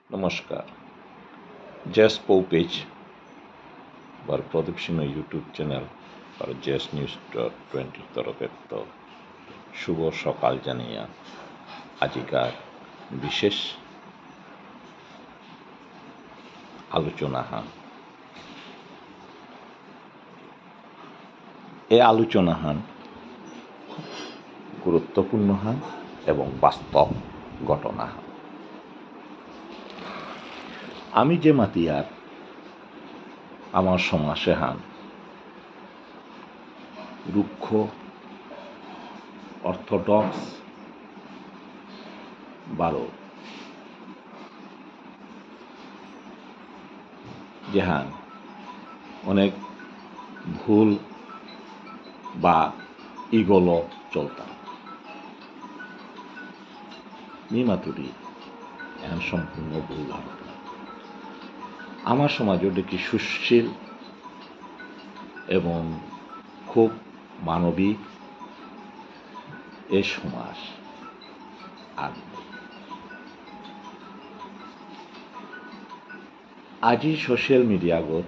नमस्कार जैस पौ पेज বার প্রদীপসীমা ইউটিউব চ্যানেল আর জেস নিউজ 20 তরফের তো শুভ সকাল জানিয়া আজিকার বিশেষ আলোচনা হান এই আলোচনা হান গুরুত্বপূর্ণ হান এবং বাস্তব ঘটনা হান আমি যে মাতিয়ার আমার সমাজে হান রুক্ষ অর্থোডক্স বারো যেহান অনেক ভুল বা ইগল চলতাম নিমাতুরি এখন সম্পূর্ণ ভুল ধারণা আমার সমাজও দেখি সুশীল এবং খুব মানবিক এ সমাজ আর আজি সোশ্যাল মিডিয়াগত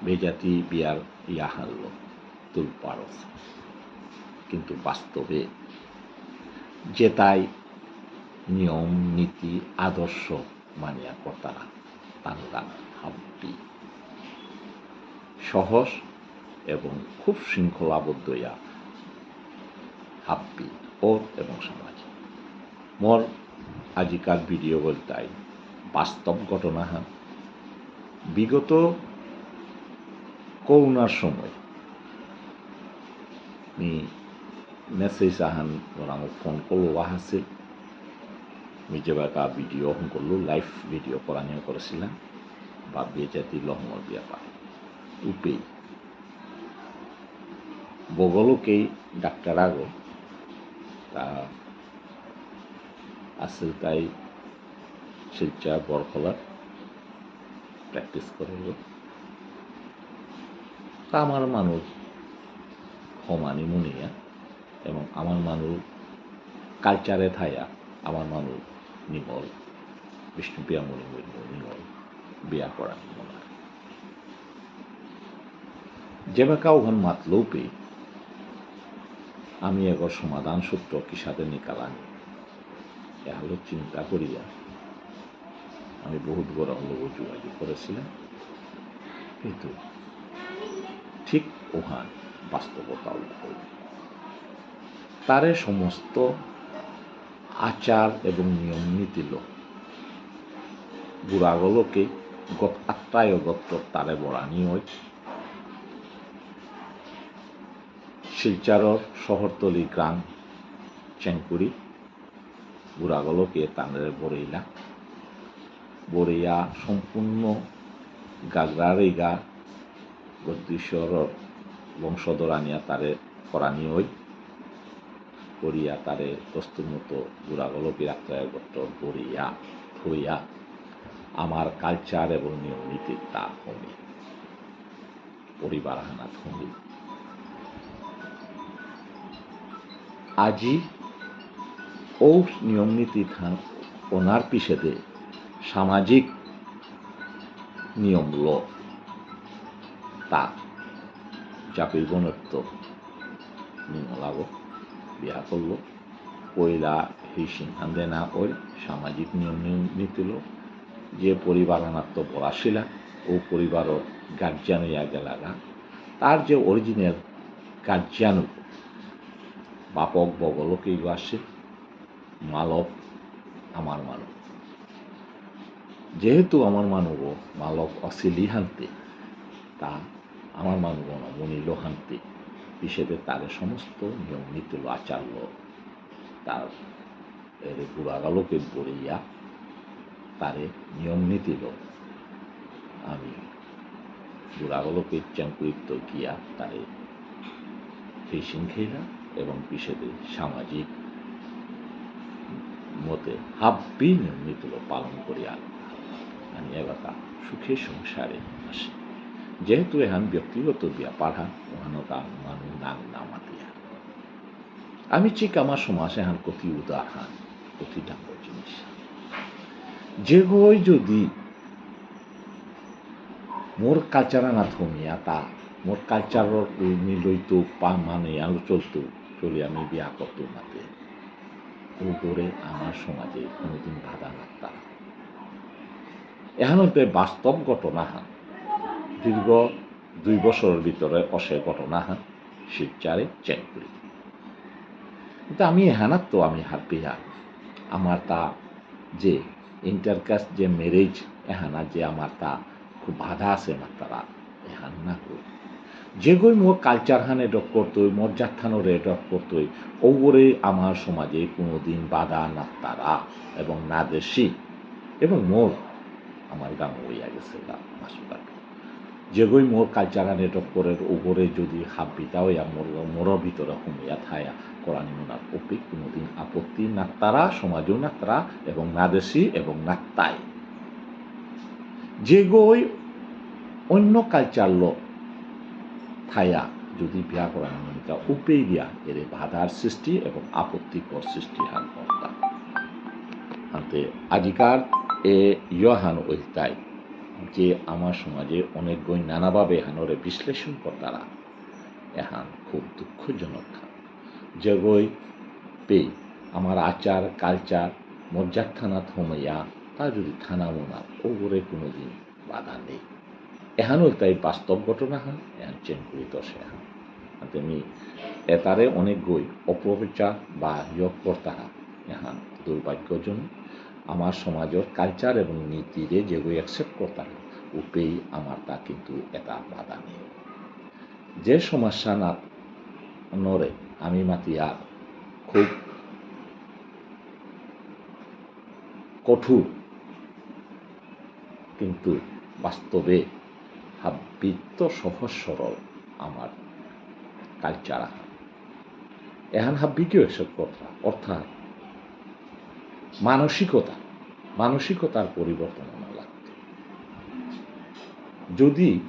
বেজাতি বিয়ার ইয়া হারল তুলপারস কিন্তু বাস্তবে যে তাই নিয়ম নীতি আদর্শ মানিয়া কর্তারা তাঙ্গান হাব্বি সহজ এবং খুব শৃঙ্খলাবদ্ধ ইয়া হাব্বি ওর এবং সমাজ মোর আজিকার ভিডিও বলতাই বাস্তব ঘটনা হান বিগত করোনার সময় মেসেজ আহান আমার ফোন করলো আহাছিল আমি যেবা ভিডিও করলো লাইভ ভিডিও করানিও করেছিলাম বা বেজাতি লহমর ব্যাপার উপেই বগলকেই ডাক্তার আগো তা আসল তাই শিলচর বরখলার প্র্যাকটিস করে তা আমার মানুষ হমানি মুনিয়া এবং আমার মানুষ কালচারে থাইয়া আমার মানুষ নিমল বিষ্ণুপ্রিয়া মণি নিমল বিয়া করা নিমল যেবাকা ওখান মাতলেও পেয়ে আমি এগর সমাধান সূত্র কি সাথে নিকালানি এ হলো চিন্তা করিয়া আমি বহুত বড় হলো যোগাযোগ করেছিলাম কিন্তু ঠিক ওখান বাস্তবতা তারে সমস্ত আচার এবং নিয়ম নীতি লোক বুড়াগুলোকে আত্মায় গত্র তারে বড়ানি হয় শিলচরের শহরতলি গ্রাম চেঙ্কুরি বুড়াগুলোকে তাদের বড়ইয়া সম্পূর্ণ গাগরারেগা গদ্দীশ্বরের বংশধর আনিয়া তারে করানি হই করিয়া তারে দস্তুর মতো বুড়াগুলোকে আত্মায় গত্র বড়িয়া থইয়া আমার কালচার এবং নিয়ম নীতি তা কমে পরিবার হানা থমি আজি ও নিয়ম নীতি থান ওনার পিছেতে সামাজিক নিয়ম ল তা জাপির বনত্ব নিমলাব বিয়া করলো পয়লা সেই সিংহান্দে না ওই সামাজিক নিয়ম নীতি লো যে পরিবার আনাত্ম বলাছিলা ও পরিবারও গার্জিয়ান হইয়া গেলাগা তার যে অরিজিনাল গার্জিয়ান বাপক বগলকেই আসে মালক আমার মানব যেহেতু আমার মানব মালক অশিলি হানতে তা আমার মানব মনিল হানতে হিসেবে তার সমস্ত নিয়ম নীতি আচার্য তার বুড়াগালোকে বড়িয়া তারে নিয়ম নীতি আমি বুড়াগুলোকে চাঙ্কুরিত গিয়া তারে ফিশিং খেলা এবং পিছেতে সামাজিক মতে হাব্বি নিয়ম নীতি পালন করিয়া আমি এলাকা সুখে সংসারে আসি যেহেতু এখান ব্যক্তিগত ব্যাপার হান ওখানকা মানুষ নাম নামাতিয়া আমি ঠিক আমার সমাজ এখান কতি উদার হান কতি ডাঙ্গর জিনিস যে গই যদি মোর কালচার না থমিয়া তা মোর কালচারর লইতো পা মানে আলো চলতো চলে আমি বিয়া করতো নাতে ও করে আমার সমাজে কোনোদিন বাধা নাতা এহানতে বাস্তব ঘটনা হান দীর্ঘ 2 বছরের ভিতরে অসে ঘটনা হান শিবচারে চেক করি কিন্তু আমি এহানাত তো আমি হারপিয়া আমার তা যে ইন্টারকাস্ট যে ম্যারেজ এহানা যে আমার তা খুব বাধা আছে না তারা এহান না করি যেগুই মোর কালচার হানে ডক করতই মোর জাতখানোর ডক করতই ওগরে আমার সমাজে কোনোদিন বাধা না তারা এবং না দেশি এবং মোর আমার গান হইয়া গেছে গা মাসুকাট যেগুই মোর কালচার হানে ডক করে ওগরে যদি হাত বিতা হইয়া মোর ভিতরে হুমিয়া থায়া কোরআনী মোনার ওপি কোনোদিন আপত্তি না তারা সমাজও না তারা এবং না দেশি এবং না তাই যেগুই অন্য কালচার লোক থায়া যদি বিয়া করার ভূমিকা উপেই দিয়া এর বাধার সৃষ্টি এবং আপত্তিকর সৃষ্টি হান কর্তা আনতে আজিকার এ ইহান ওইটাই যে আমার সমাজে অনেক বই নানাভাবে হানরে বিশ্লেষণ কর্তারা এহান খুব দুঃখজনক খান যে বই পেয়ে আমার আচার কালচার মজ্জার থানা থমাইয়া তা যদি থানা মোনা ওগরে কোনোদিন বাধা নেই এহানো তাই বাস্তব ঘটনা হান এহান চেন করি দশে হান তেমনি এতারে অনেক গই অপপ্রচার বা ইয়ক কর্তারা এহান দুর্ভাগ্যজনক আমার সমাজের কালচার এবং নীতিরে যেগুলো অ্যাকসেপ্ট করতারা উপেই আমার তা কিন্তু এটা বাধা নেই যে সমস্যা না নরে আমি মাতিয়া খুব কঠোর কিন্তু বাস্তবে হাব্বিত্ত সহজ সরল আমার কালচার এহান হাব্বিকেও এসব কথা অর্থাৎ মানসিকতার পরিবর্তন লাগত যদি